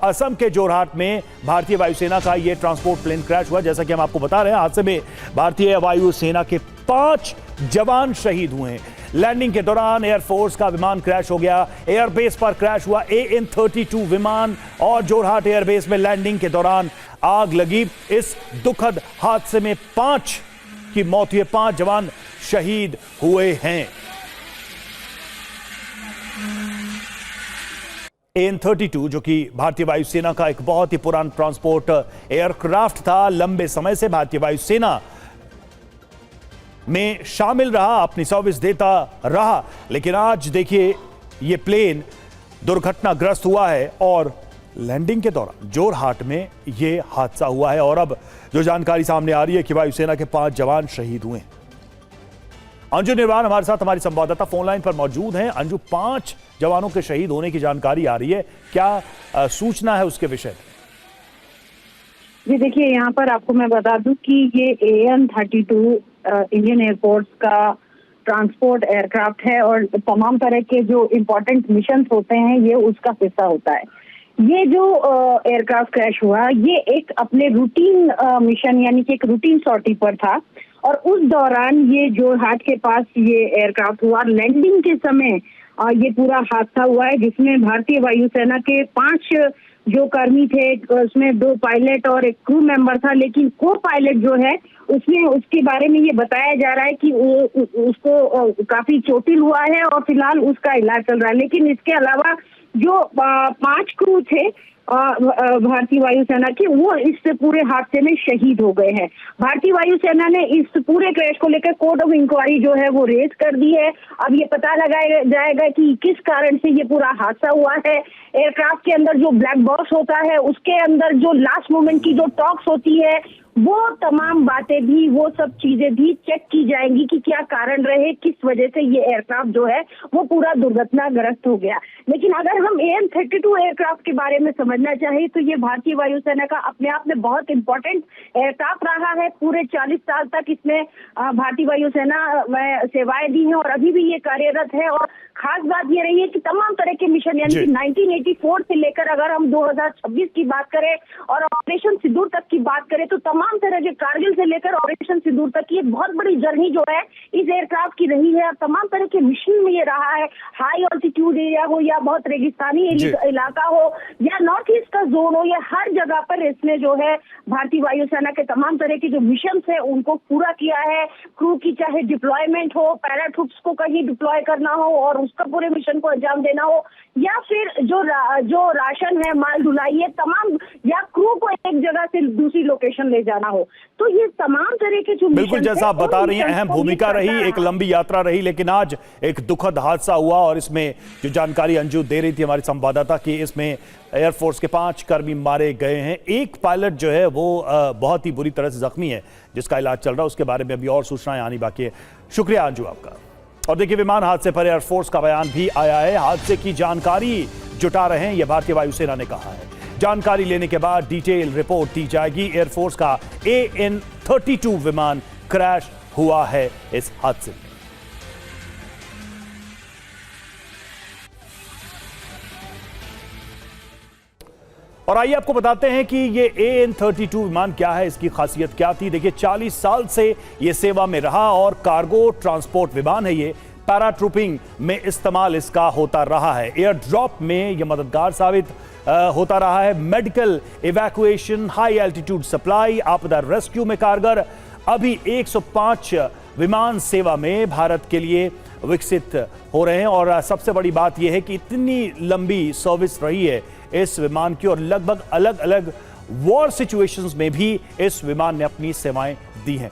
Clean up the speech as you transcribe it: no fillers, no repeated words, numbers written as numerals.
असम के जोरहाट में भारतीय वायुसेना का यह ट्रांसपोर्ट प्लेन क्रैश हुआ। जैसा कि हम आपको बता रहे हैं, हादसे में भारतीय वायुसेना के 5 जवान शहीद हुए हैं। लैंडिंग के दौरान एयरफोर्स का विमान क्रैश हो गया। एयरबेस पर क्रैश हुआ AN-32 विमान और जोरहाट एयरबेस में लैंडिंग के दौरान आग लगी। इस दुखद हादसे में 5 की मौत हुई, 5 जवान शहीद हुए हैं। AN-32 जो कि भारतीय वायुसेना का एक बहुत ही पुराना ट्रांसपोर्ट एयरक्राफ्ट था, लंबे समय से भारतीय वायुसेना में शामिल रहा, अपनी सर्विस देता रहा। लेकिन आज देखिए यह प्लेन दुर्घटनाग्रस्त हुआ है और लैंडिंग के दौरान जोरहाट में यह हादसा हुआ है। और अब जो जानकारी सामने आ रही है कि वायुसेना के 5 जवान शहीद हुए हैं। अंजू निर्वाण हमारे साथ, हमारी संवाददाता, फोन लाइन पर मौजूद हैं। अंजू, 5 जवानों के शहीद होने की जानकारी आ रही है, क्या सूचना है उसके विषय में? जी देखिए, यहाँ पर आपको मैं बता दूं कि ये AN-32 इंडियन एयरफोर्स का ट्रांसपोर्ट एयरक्राफ्ट है और तमाम तरह के जो इम्पोर्टेंट मिशन होते हैं ये उसका हिस्सा होता है। ये जो एयरक्राफ्ट क्रैश हुआ, ये एक अपने रूटीन मिशन यानी कि एक रूटीन सॉर्टी पर था और उस दौरान ये जोरहाट के पास ये एयरक्राफ्ट हुआ। लैंडिंग के समय ये पूरा हादसा हुआ है, जिसमें भारतीय वायुसेना के 5 जो कर्मी थे, उसमें 2 पायलट और एक क्रू मेंबर था। लेकिन को पायलट जो है उसमें उसके बारे में ये बताया जा रहा है कि उसको काफी चोटिल हुआ है और फिलहाल उसका इलाज चल रहा है। लेकिन इसके अलावा जो 5 क्रू थे भारतीय वायुसेना के, वो इस पूरे हादसे में शहीद हो गए हैं। भारतीय वायुसेना ने इस पूरे क्रैश को लेकर कोर्ट ऑफ इंक्वायरी जो है वो रेज कर दी है। अब ये पता लगाया जाएगा कि किस कारण से ये पूरा हादसा हुआ है। एयरक्राफ्ट के अंदर जो ब्लैक बॉक्स होता है, उसके अंदर जो लास्ट मोमेंट की जो टॉक्स होती है, वो तमाम बातें भी, वो सब चीजें भी चेक की जाएंगी कि क्या कारण रहे, किस वजह से ये एयरक्राफ्ट जो है वो पूरा दुर्घटनाग्रस्त हो गया। लेकिन अगर हम AN-32 एयरक्राफ्ट के बारे में समझना चाहें तो ये भारतीय वायुसेना का अपने आप में बहुत इंपॉर्टेंट एयरक्राफ्ट रहा है। पूरे 40 साल तक इसमें भारतीय वायुसेना में सेवाएं दी हैं और अभी भी ये कार्यरत है। और खास बात ये रही है कि तमाम तरह के मिशन यानी कि 1984 से लेकर अगर हम 2026 की बात करें और ऑपरेशन सिंदूर तक की बात करें तो तमाम तरह के, कारगिल से लेकर ऑपरेशन सिंदूर तक की एक बहुत बड़ी जर्नी जो है इस एयरक्राफ्ट की रही है। तमाम तरह के मिशन में ये रहा है, हाई ऑल्टीट्यूड एरिया हो या बहुत रेगिस्तानी इलाका हो या नॉर्थ ईस्ट का जोन हो, या हर जगह पर इसने जो है भारतीय वायुसेना के तमाम तरह के जो मिशन है उनको पूरा किया है। क्रू की चाहे डिप्लॉयमेंट हो, पैराट्रूप्स को कहीं डिप्लॉय करना हो और उसका पूरे मिशन को अंजाम देना हो, या फिर जो राशन है, माल ढुलाई है, तमाम, या क्रू को एक जगह से दूसरी लोकेशन ले जाना हो, तो ये तमाम तरह के जो बिल्कुल जैसा आप बता रही हैं, अहम भूमिका रही, एक लंबी यात्रा रही। लेकिन आज एक दुखद हादसा हुआ और इसमें जो जानकारी अंजू दे रही थी हमारी संवाददाता की, इसमें एयरफोर्स के 5 कर्मी मारे गए हैं। एक पायलट जो है वो बहुत ही बुरी तरह से जख्मी है, जिसका इलाज चल रहा है। उसके बारे में अभी और सूचनाएं आनी बाकी है। शुक्रिया अंजू आपका। और देखिए, विमान हादसे पर एयरफोर्स का बयान भी आया है। हादसे की जानकारी जुटा रहे हैं, यह भारतीय वायुसेना ने कहा है। जानकारी लेने के बाद डिटेल रिपोर्ट दी जाएगी। एयरफोर्स का AN-32 विमान क्रैश हुआ है इस हादसे में। और आइए आपको बताते हैं कि ये AN-32 विमान क्या है, इसकी खासियत क्या थी। देखिए, 40 साल से ये सेवा में रहा और कार्गो ट्रांसपोर्ट विमान है। ये पैराट्रूपिंग में इस्तेमाल इसका होता रहा है। एयर ड्रॉप में यह मददगार साबित होता रहा है। Medical evacuation, high altitude supply, आपदा रेस्क्यू में कारगर। अभी 105 विमान सेवा में भारत के लिए विकसित हो रहे हैं। और सबसे बड़ी बात यह है कि इतनी लंबी सर्विस रही है इस विमान की और लगभग अलग अलग वॉर सिचुएशंस में भी इस विमान ने अपनी सेवाएं दी हैं।